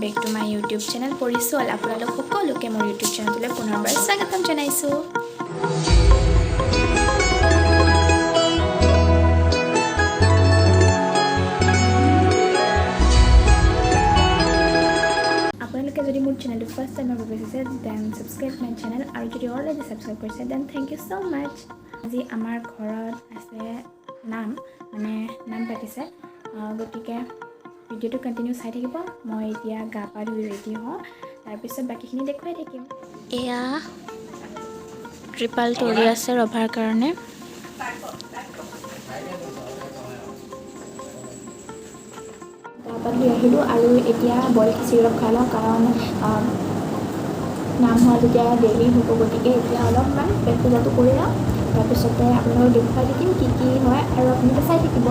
Back to my YouTube channel পৰিচল। আপোনালোক সকলোকে মোৰ ইউটিউব চেনেললৈ পুনৰবাৰ স্বাগতম জনাইছোঁ। আপোনালোকে যদি মোৰ চেনেলটো ফাৰ্ষ্ট টাইম ভিজিট কৰিছে দেন ছাবস্ক্ৰাইব মাই চেনেল, আৰু যদি অলৰেডি ছাবস্ক্ৰাইব কৰিছে দেন থেংক ইউ ছ' মাছ। আজি আমাৰ ঘৰত আছে নাম পাতিছে, গতিকে ভিডিঅ'টো কণ্টিনিউ চাই থাকিব। মই এতিয়া গা পা ধুই ৰেডি হওঁ, তাৰপিছত বাকীখিনি দেখুৱাই থাকিম। এয়া ত্ৰিপাল তৰি আছে ৰভাৰ কাৰণে। গা পা ধুই আহিলোঁ আৰু এতিয়া বইল খিচিৰি অলপ খাই লওঁ, কাৰণ নাম হোৱা যেতিয়া দেৰি হ'ব, গতিকে এতিয়া অলপমান পেট পূজাটো কৰি লওঁ, তাৰপিছতে আপোনালোকক দেখুৱাই থাকিম কি কি হয়, আৰু আপোনালোকে চাই থাকিব।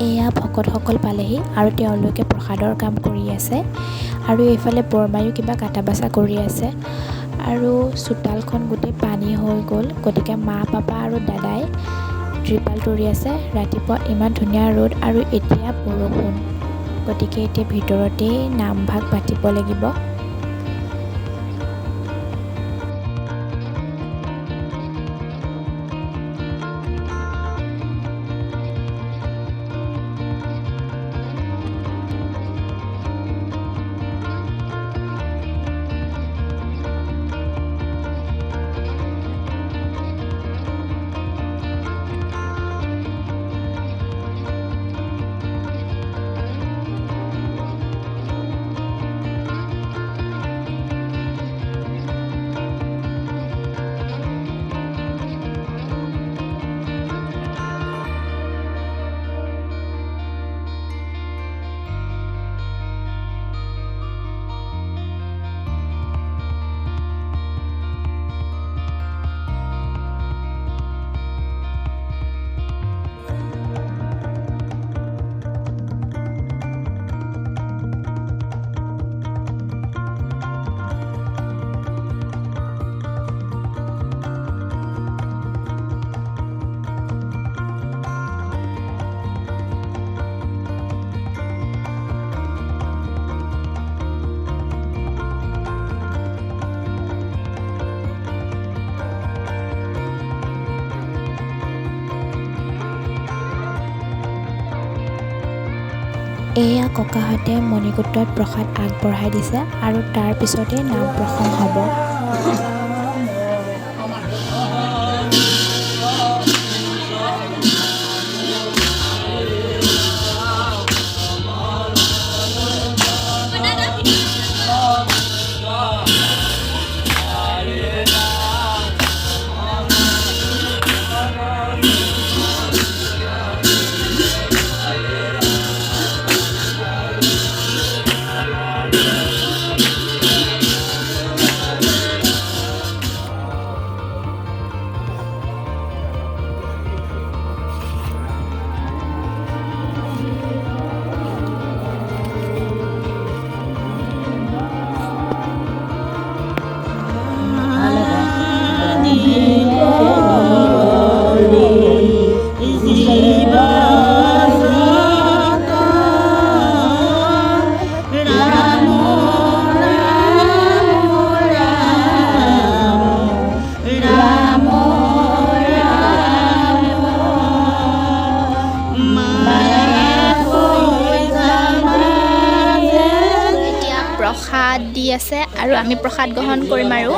এয়া ভকতসকল পালেহি আৰু তেওঁলোকে প্ৰসাদৰ কাম কৰি আছে, আৰু এইফালে বৰমায়ো কিবা কাটা বাছা কৰি আছে, আৰু চোতালখন গোটেই পানী হৈ গ'ল, গতিকে মা পাপা আৰু দাদাই ত্ৰিপাল তৰি আছে। ৰাতিপুৱা ইমান ধুনীয়া ৰ'দ আৰু এতিয়া বৰষুণ, গতিকে এতিয়া ভিতৰতেই নামভাগ পাতিব লাগিব। এয়া ককাহঁতে মণিকূটত প্ৰসাদ আগবঢ়াই দিছে, আৰু তাৰ পিছতে নাম প্ৰসংগ হ'ব। প্ৰসাদ দি আছে আৰু আমি প্ৰসাদ গ্ৰহণ কৰিম। আৰু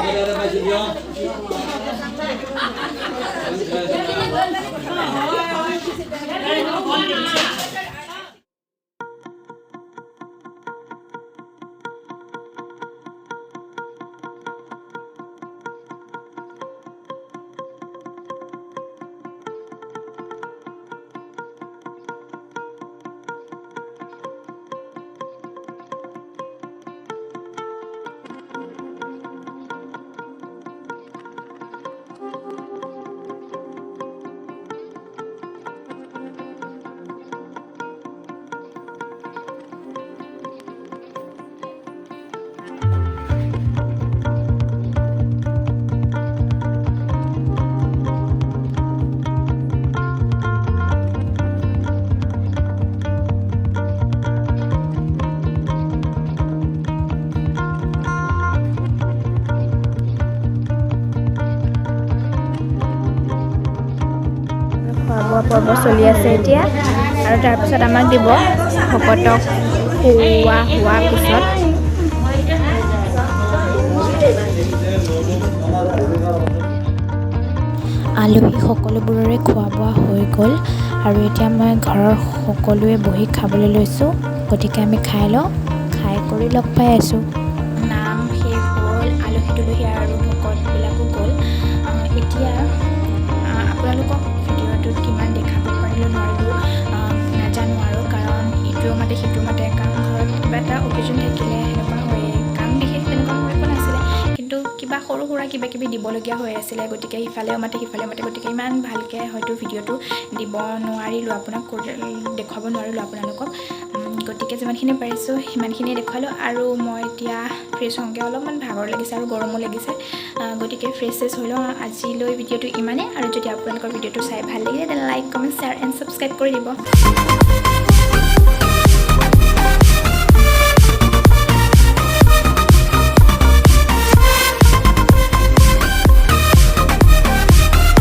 পৰ্ব চলি আছে এতিয়া আৰু তাৰপিছত আমাক দিব ভকতক হোৱাৰ পিছত আলহী সকলোবোৰৰে খোৱা বোৱা হৈ গ'ল আৰু এতিয়া মই ঘৰৰ সকলোৱে বহি খাবলৈ লৈছোঁ গতিকে আমি খাই লওঁ খাই কৰি লগ পাই আছোঁ নাম শেষ হ'ল আলহী তুলহী আৰু ভকতবিলাকো গ'ল এতিয়া আপোনালোকক ভিডিঅ'টোত কিমান দেখাব পাৰিলোঁ নোৱাৰিলোঁ নাজানো আৰু কাৰণ ইটোৰ মাতে সিটোৰ মাতে কাৰণ ঘৰত কিবা এটা অকেজন থাকিলে সেনেকুৱা হয়ে কাম বিশেষ তেনেকুৱা একো নাছিলে কিন্তু কিবা সৰু সুৰা কিবা কিবি দিবলগীয়া হৈ আছিলে গতিকে সিফালেও মাতে সিফালেও মাতে গতিকে ইমান ভালকৈ হয়তো ভিডিঅ'টো দিব নোৱাৰিলোঁ আপোনাক দেখুৱাব নোৱাৰিলোঁ আপোনালোকক গতিকে যিমানখিনি পাৰিছোঁ সিমানখিনিয়ে দেখুৱালোঁ আৰু মই এতিয়া ফ্ৰেছ হওঁগৈ অলপমান ভাগৰ লাগিছে আৰু গৰমো লাগিছে গতিকে ফ্ৰেছ হৈ লওঁ আজিলৈ ভিডিঅ'টো ইমানেই আৰু যদি আপোনালোকৰ ভিডিঅ'টো চাই ভাল লাগিলে তেনে like comment share and subscribe কৰি দিব